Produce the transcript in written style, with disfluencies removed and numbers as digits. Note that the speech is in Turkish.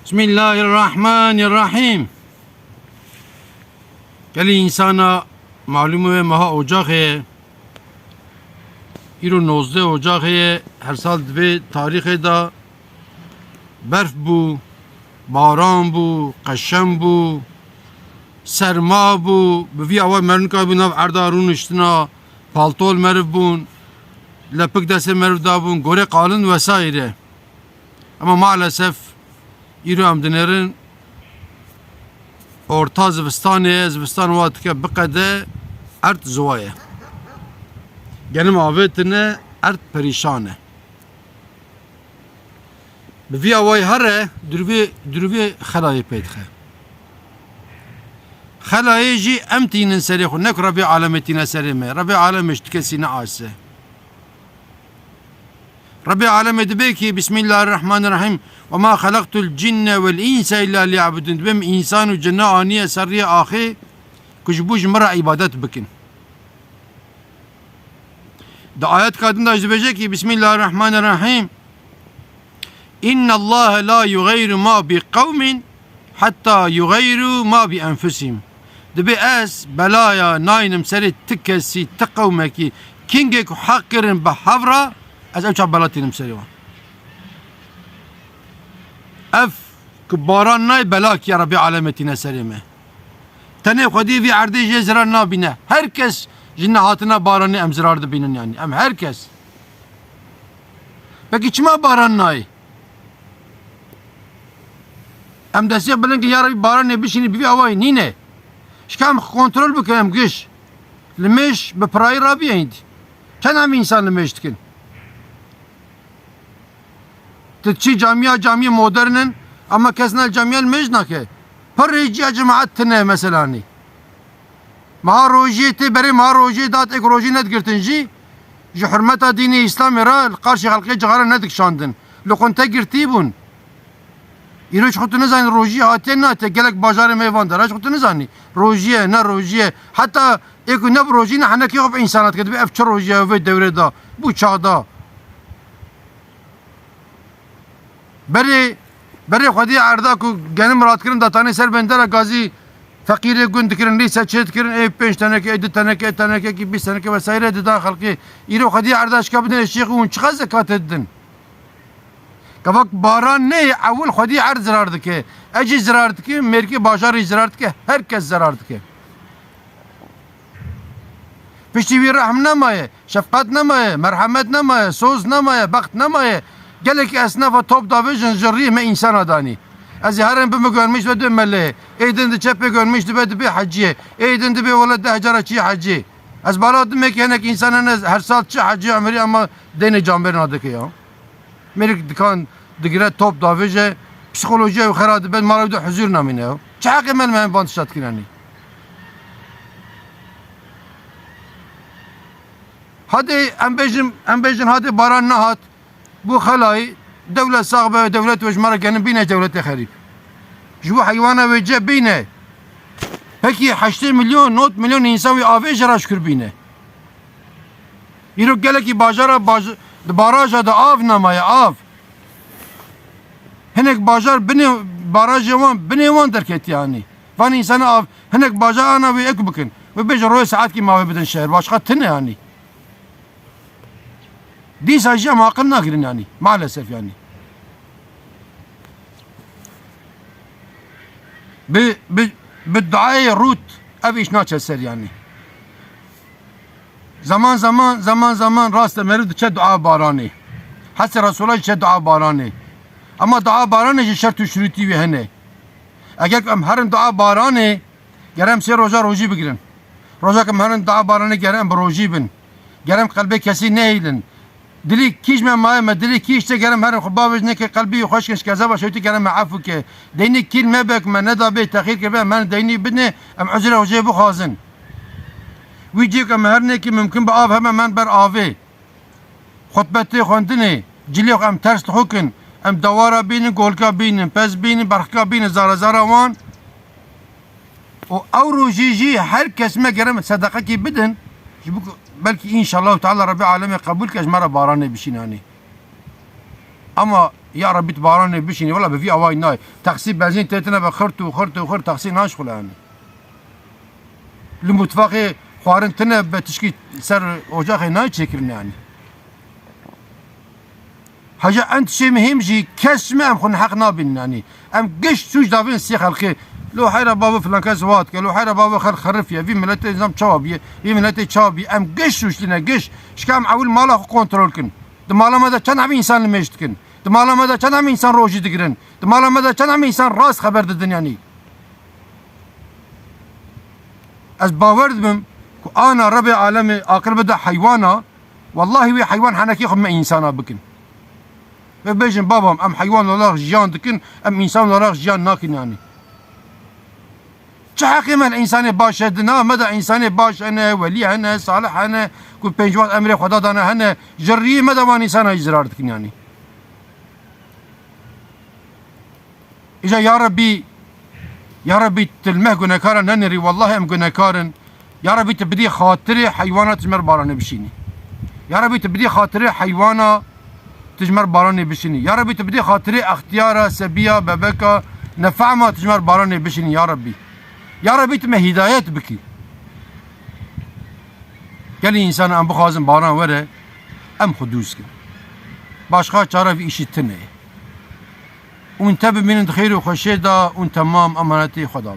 Bismillahirrahmanirrahim. Geli insana malum ve maha ocak he. İro 19 Ocak he. Her sal ve tarihe da berf bu, baran bu, qeşem bu, serma bu. Bi ava merun ka bu nav erdarun iştina, paltol merv bun, lepik dese merv da bun, gore qalın vesaire. Ama maalesef İro amdinerin orta zivistan vaatike bikade ert zuvaya. Gelim avetine ert perişane. Bi avay hare dürvi xelayı peydxe. Xelayı jî emtinin seri xu nek Rabbi alametine seri me. Rabbi alemiş tikesine ase. Rabbi aleme dibe ki Bismillahirrahmanirrahim ve ma halaktul cinne vel insa illa liya'budun. Bem insanu cennet aniye sarriye ahi kujbuj mara ibadet bikin. Da ayet kadında izleyecek ki Bismillahirrahmanirrahim. İnna Allah la yugayru ma bi kavmin hatta yugayru ma bi enfusihim. Dibe es belaya naynim seri tikkesi tıkkavmeki kingek hakkirin behavra az evçak belatinim seri var. Ef baran nay belak ya Rabbi alametine serime. Tane khudi vi ardi zrar nabine. Herkes cinnahatına baranı emzirardı binin yani. Em herkes. Peki çima baran nay? Em desiye bilin ki ya Rabbi baran ne bişini bir avay nine. Şkam kontrol büküm güç. Limeş be parayı Rabbi indi. Çenam insan limeş dikin. Tçi camiye modernin ama kesnel camiyel mecnake. Par reciye cemaatine mesela ni. Maha rojiye te beri maha rojiye dat ek roji net girtinci. Ji hürmeta dini İslam ra karşı halkı cigara net kşandın. Lokonta girti bun. İroç xutunu zani rojiye hatiye ne te gelek bajarı meyvanda. Raç xutunu zani. Rojiye ne rojiye. Hatta eko ne rojiye ne hanaki yok insanat kedib efçe rojiye ve devreda. Bu çağda. Beri xwedî erda ku genim ratkirin datanê ser bendera gazî fekîrê gund dikirin lîse çê dikirin ê 5 teneke ê 2 teneke tenekekî 20 teneke vesaire dida xelkê îro xwedî erda şika bidin eşîxî hûn çiqa zekatê didin. Kevak baran ne ewil xwedî erd zirar dike. Ecî zirar dike mêrkê bajarî zirar dike herkes zirar dike. Piştî wî rehm nemaye, şefqet nemaye, merhemet nemaye, soz nemaye, bext nemaye. Gelek esnafa top davajın jırri me insan adani. Az herem bimi görmüş ve dönmeli. Eydin de çepe görmüş de bir hacciye. Eydin de bir veled de hacaraçı hacci. Az baladım ki henek insanın her saat çı hacci amiri ama deni camberin adı ki ya. Merik dikan digre top davajı psikoloji ve xeradı ben marav da huzur namine ya. Çak emel men bantışat kinani. Hadi embejin hadi baran nahat. Bu halayı devlet sahibi ve devlet ve cumhurbaşkanı bine devlete harip. Şu hayvana ve ceb bine. Peki 8 milyon, 9 milyon insan ve ave jara şükür bine. İrok gele ki baraja da av namaya av. Henek bajar bine baraj van bine van derket yani. Van insana av henek bajar ana ve ek bakın. Ve beş roy saat ki mavi beden şehir başka tine yani. Di sadece makul nakirin yani maalesef yani. Bedduaya rut ev iş naçeser yani. Zaman rast merid çe dua barani. Hatta Resulullah çe dua barani. Ama dua barani şart şuruti ve hene. Eğer em herin dua barani gerem se roji bigirin. Roja kem herin dua barani gerem roji bin. Gerem kalbe kesi ne eylin. دلی کیش من ما دلی کیش te gerem her xubavj ne ki kalbi xoş keş kaza baş ötü gerem afu ke deyni kil me bek men neda be tahir ke ben deyni bine em uzre hoje bu xazın vici ke her ne ki mümkün ba av hemen men ber ave xutbeti xondini cili em ters hukun em dawara binin golka binin pez binin barka binin zara wan o avro jiji herkes me gerem sadaka ki bidin belki inşallah Teala Rabbi aleme kabul keş mara barane bişin yani. Ama يا ربي باراني بشيني والله بفي اواي ناي تاكسي بنزين تيتنا بخرت وخرت وخرت تاكسي ناشغل يعني المتفاقي خوارن تنا بتشكي سر اوجاخي ناي تشكرني يعني حاجة أنت شيء مهم جي كاش ما أم خن حق نابين يعني أم قش سوج دافين السيخ الخير لو حيرا بابا فلان كاس واتك لو حيرا بابا خرفيا في ملتي نظام شابي في ملتي شابي أم قش سوج لنا قش شكام عول مالا كنترول كن دمالا ماذا كان عم إنسان لمشت كن دمالا ماذا كان عم إنسان روجي دقرن دمالا ماذا كان عم إنسان راس خبر الدنيا يعني أز باورد بم أنا ربي عالمي آخر بدا حيوانا والله وي حيوان حنكي خم إنسانا بكن بيجن بابام ام حيوان ولا جيان دكن ام انسان ولا جيان ناكن يعني حقيقة الانسان باش هدنا مدى انسان باش انا ولي انا صالح انا كل بيجوان امري خدا دانا هنا جري مدى وان انسان اجرار دكن يعني اجا يا ربي تلمه جنكارا ننري والله ام جنكارن يا ربي تبدي خاطري حيوانات تجمر بارانه بشيني يا ربي تبدي خاطري حيوانا تجمر باراني بشيني يا ربي تبدي خاطري اختيارا سبيا بابكا نفعما تجمر باراني بشيني يا ربي يا ربي تم هدايات بكي قال انسان ام بخازم باران وره ام خدوس كن باشخا چاره في اشي تنه وانت بمين خير وخشيدا وانت تمام امانتي خدا